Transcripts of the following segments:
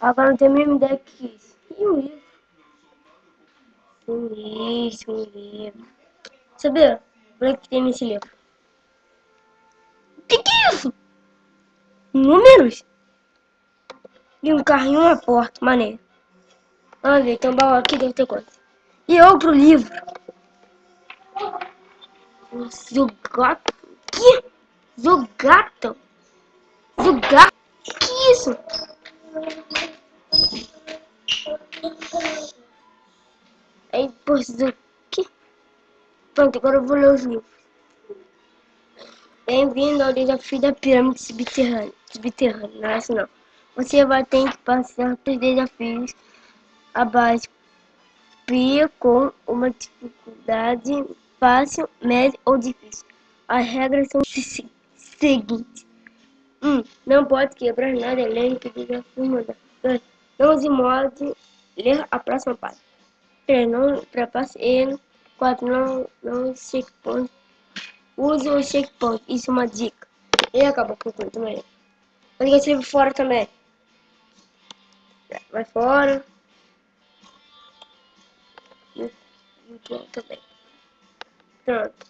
Agora não tenho a mesma ideia que isso. E um livro? Um livro. Sabia? Olha o que tem nesse livro. O que é isso? Números? E um carro e uma porta, maneiro. Vamos ver, tem um baú aqui, deve ter coisa. E outro livro. Zugato? Que? Zugato? Zugato? Que isso? Aí, depois do que? Pronto, agora eu vou ler os livros. Bem-vindo ao desafio da pirâmide subterrânea. Não é isso não. Você vai ter que passar por desafios a base P com uma dificuldade fácil, média ou difícil. As regras são seguintes. 1. Não pode quebrar nada além que desafio mudar. 2. Não se pode ler a próxima página. 3. Não ultrapasse ele. 4. Não checkpoint. Use o checkpoint. Isso é uma dica. E acabou com tudo também. Vou ligar esse livro fora também. Vai fora. E o John também. Pronto.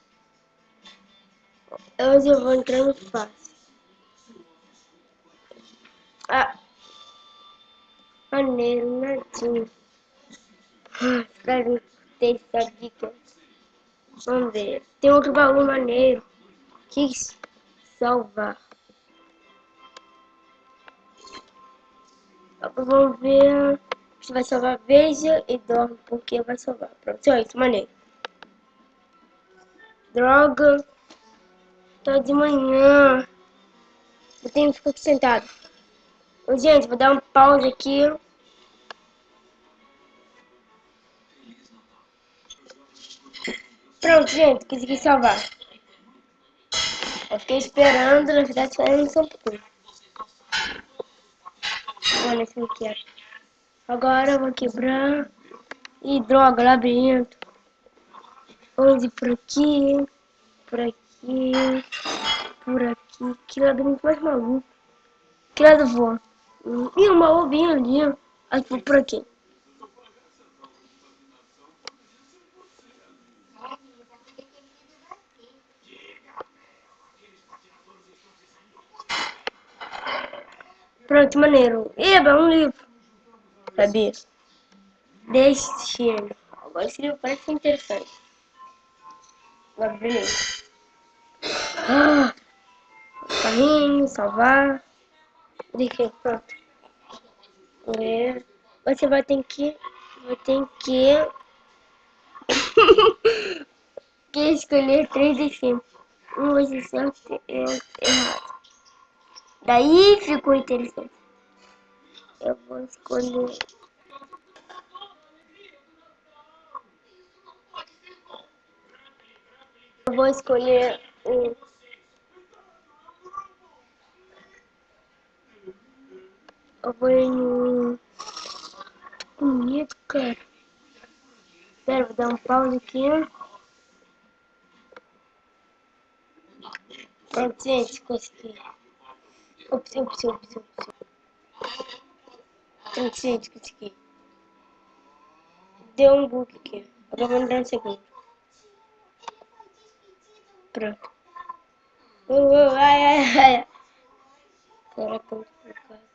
Hoje eu vou entrar no fácil. Ah, maneiro, nadinho. Espero não ter essa dica. Vamos ver. Tem outro baú maneiro. Que salvar. Vamos ver. Se vai salvar, veja e dorme, porque vai salvar. Pronto, é isso, maneiro. Droga. Tá de manhã. Eu tenho que ficar aqui sentado. Ô, gente, vou dar uma pausa aqui. Pronto, gente, consegui salvar. Eu fiquei esperando, na verdade, esperando só um pouquinho. Olha esse aqui, ó. Agora eu vou quebrar. Ih, droga, labirinto. Vamos ir por aqui, por aqui, por aqui. Que labirinto mais maluco. Que lado eu vou? Ih, uma ovinha ali, ó. Aí vou por aqui. Pronto, maneiro. Eba, um livro. Sabia? Destino. Agora esse livro parece interessante. Agora, beleza. Ah, carrinho, salvar. Deixa, pronto. É. Você vai ter que que escolher 3 de 5. Um você certo e outro errado. Daí ficou interessante. Eu vou escolher. Eu vou escolher um. Eu vou em. Bonito, cara. Espera, vou dar um pause aqui. Pronto, gente, consegui. Ops. Pronto, gente, consegui. Deu um bug aqui. Agora vou dar um segundo. Pronto. Ai. Caraca, muito complicado.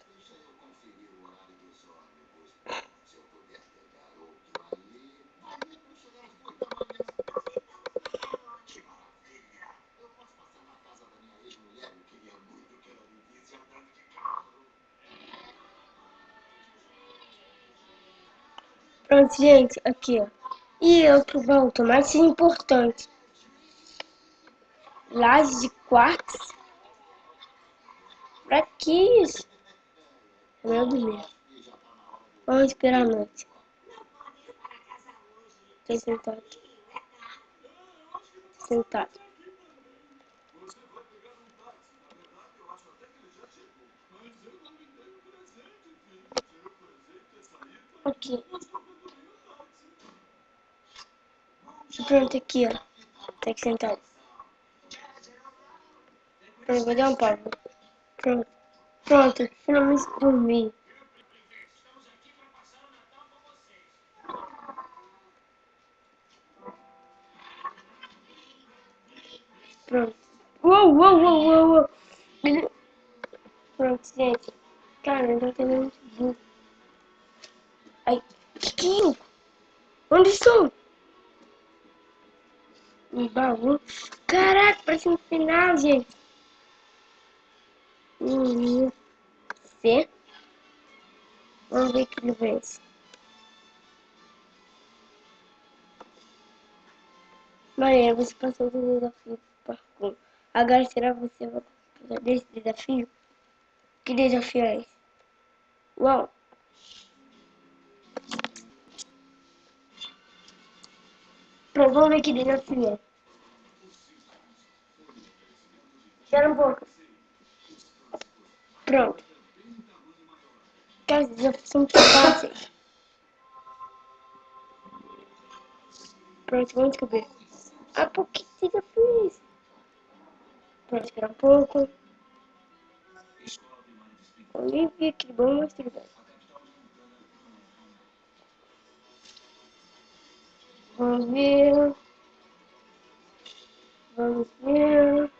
Pronto, gente, aqui, ó. E outro baú, mais importante. Laje de quartzo. Pra que isso? Meu Deus. Vamos esperar a noite. Tô sentado. Sentado. Aqui. Pronto, aqui, ó. Tá aqui sentado. Pronto, vou dar uma pausa. Pronto. Finalmente dormi. Pronto. Uou, uou, uou, uou, uou. Pronto, gente. Cara, eu tô tendo muito burro. Ai, Chiquinho. Onde estou? Um baú. Caraca, parece um final, gente. C. Vamos ver que livro é esse. Maria, você passou do desafio do parkour. Agora será você vai participar desse desafio? Que desafio é esse? Uau! Pronto, vamos ver que desafio é. Espera um pouco. Pronto. Cara, os desafios são muito fáceis. Pronto, vamos descobrir. Ah, por que desafio é esse? Pronto, espera um pouco. Olivia, que bom, mas tudo bem. Vamos ver. Vamos ver.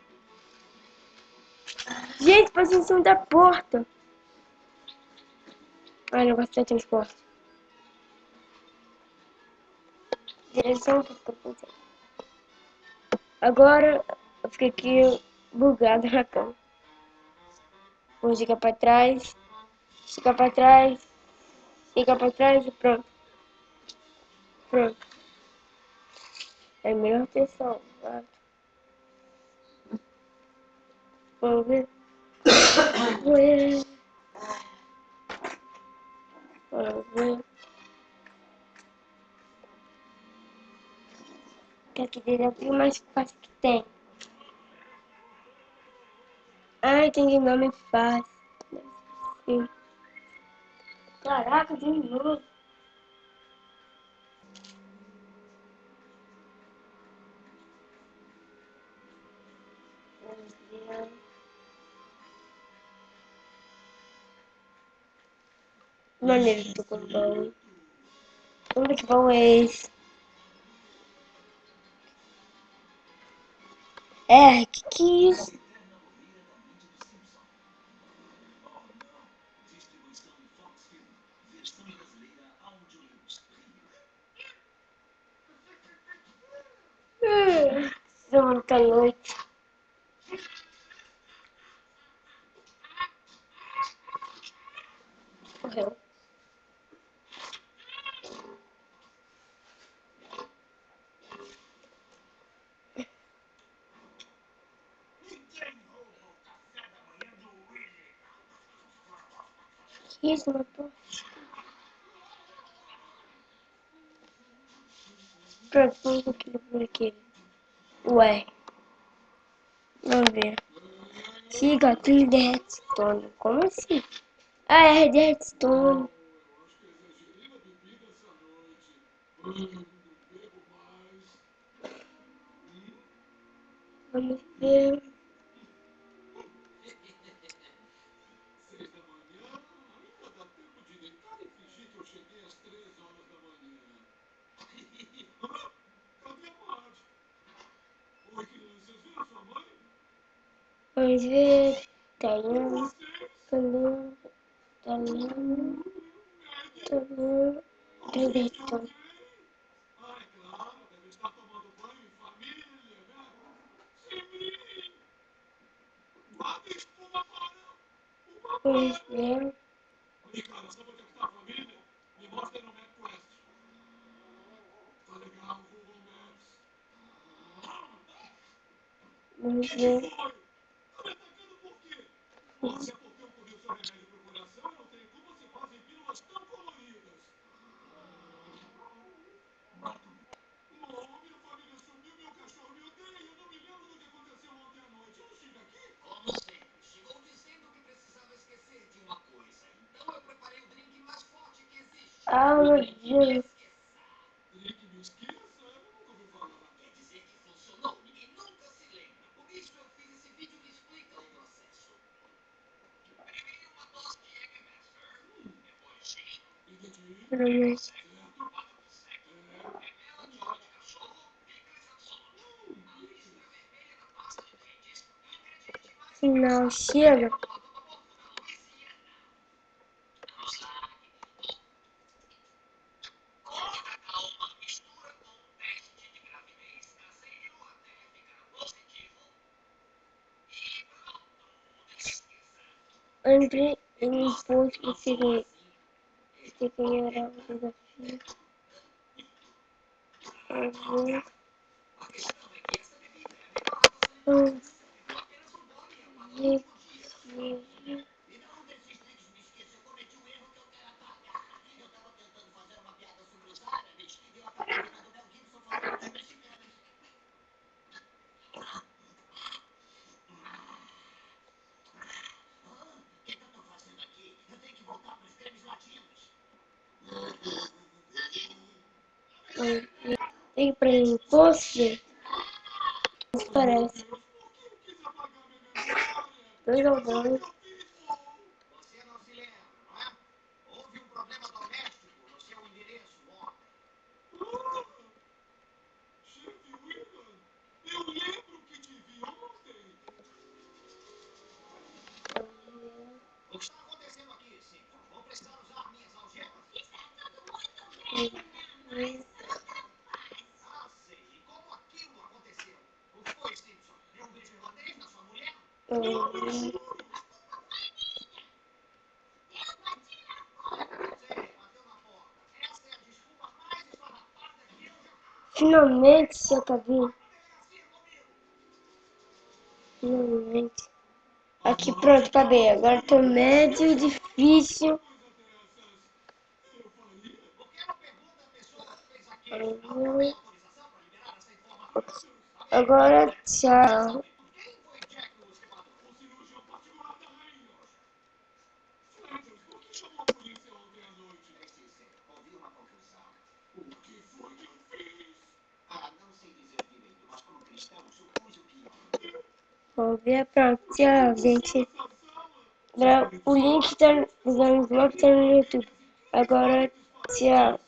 Gente, posição da porta. Ai, não gostei de transporte. Direção que ficou pensando. Agora eu fiquei aqui bugado na cama. Vou ficar pra trás. Ficar pra trás. Ficar pra trás e pronto. Pronto. É melhor ter salvado. Vamos ver. Ué. Vamos ver. Que aqui desafio mais fácil que tem. Ai, tem de nome fácil. Sim. Caraca, de novo. Vamos ver. Maneiro do baú. Vamos ver que baú é esse. É, que é isso? Vamos pra noite. Morreu. Que isso, matou? Pronto, vamos ver aquilo por aqui. Ué, vamos ver. Siga trilha de redstone. Como assim? Ah, é de redstone. Vamos ver. Vamos ver. Talhão, talhão, talhão, talhão, trilha de redstone. Vamos ver. Vamos ver. Ah, meu Deus. Vamos. Não, chega. Entre em um post que ganhará o desafio. Tem pra mim post? Parece. 2 ou 2. Finalmente, seu cabinho. Finalmente. Aqui, pronto, acabei. Agora tô médio, difícil. Agora, tchau. Vamos ver, pronto, tchau, gente. O link tá no blog, tá no YouTube. Agora, tchau.